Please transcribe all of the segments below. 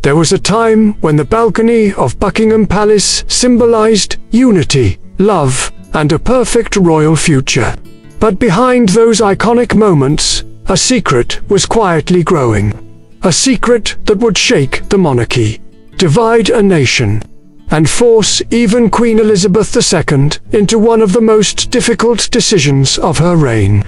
There was a time when the balcony of Buckingham Palace symbolized unity, love, and a perfect royal future. But behind those iconic moments, a secret was quietly growing. A secret that would shake the monarchy, divide a nation, and force even Queen Elizabeth II into one of the most difficult decisions of her reign.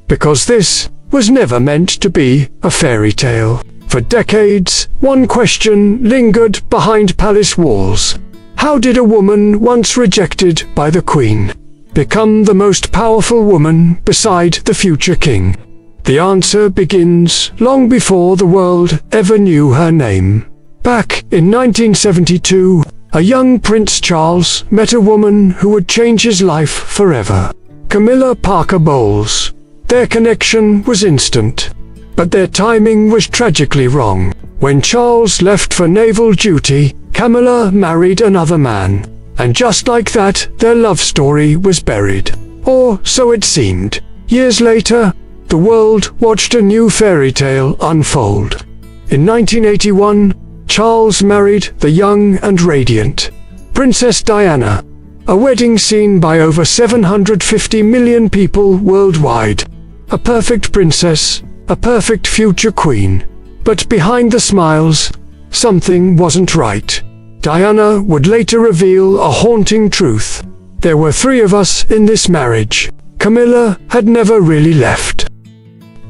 Because this was never meant to be a fairy tale. For decades, one question lingered behind palace walls. How did a woman once rejected by the Queen become the most powerful woman beside the future king? The answer begins long before the world ever knew her name. Back in 1972, a young Prince Charles met a woman who would change his life forever. Camilla Parker Bowles. Their connection was instant, but their timing was tragically wrong. When Charles left for naval duty, Camilla married another man, and just like that, their love story was buried. Or so it seemed. Years later, the world watched a new fairy tale unfold. In 1981, Charles married the young and radiant Princess Diana, a wedding seen by over 750 million people worldwide. A perfect princess, a perfect future queen. But behind the smiles, something wasn't right. Diana would later reveal a haunting truth. There were 3 of us in this marriage. Camilla had never really left.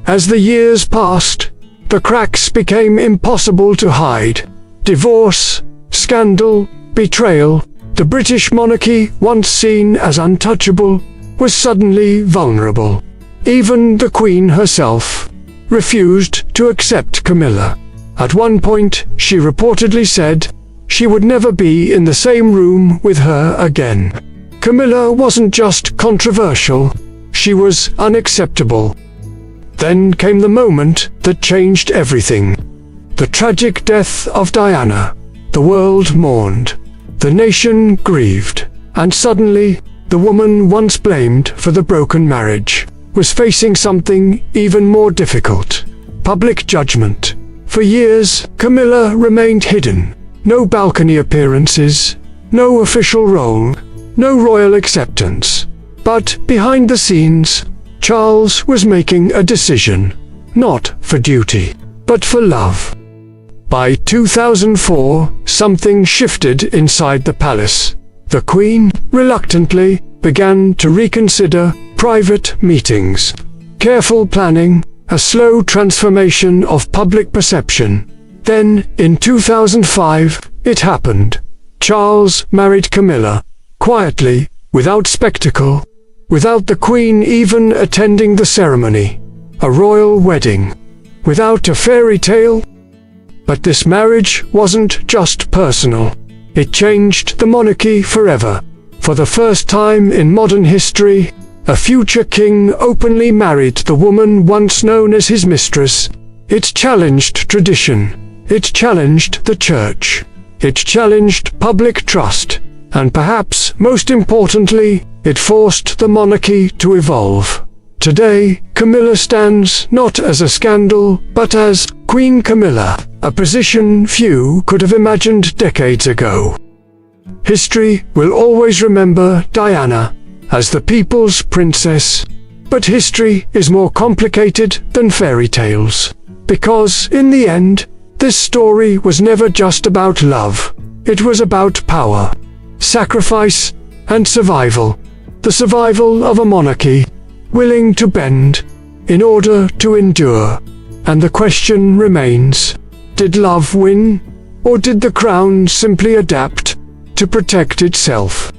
As the years passed, the cracks became impossible to hide. Divorce, scandal, betrayal. The British monarchy, once seen as untouchable, was suddenly vulnerable. Even the Queen herself refused to accept Camilla. At one point, she reportedly said she would never be in the same room with her again. Camilla wasn't just controversial, she was unacceptable. Then came the moment that changed everything. The tragic death of Diana. The world mourned. The nation grieved. And suddenly, the woman once blamed for the broken marriage was facing something even more difficult: public judgment. For years, Camilla remained hidden. No balcony appearances, no official role, no royal acceptance. But behind the scenes, Charles was making a decision, not for duty, but for love. By 2004, something shifted inside the palace. The Queen, reluctantly, began to reconsider private meetings. Careful planning, a slow transformation of public perception. Then, in 2005, it happened. Charles married Camilla, quietly, without spectacle, without the Queen even attending the ceremony. A royal wedding, without a fairy tale. But this marriage wasn't just personal. It changed the monarchy forever. For the first time in modern history, a future king openly married the woman once known as his mistress. It challenged tradition. It challenged the church. It challenged public trust. And perhaps most importantly, it forced the monarchy to evolve. Today, Camilla stands not as a scandal, but as Queen Camilla, a position few could have imagined decades ago. History will always remember Diana as the people's princess, but history is more complicated than fairy tales. Because, in the end, this story was never just about love. It was about power, sacrifice, and survival. The survival of a monarchy, willing to bend in order to endure. And the question remains, did love win, or did the crown simply adapt to protect itself?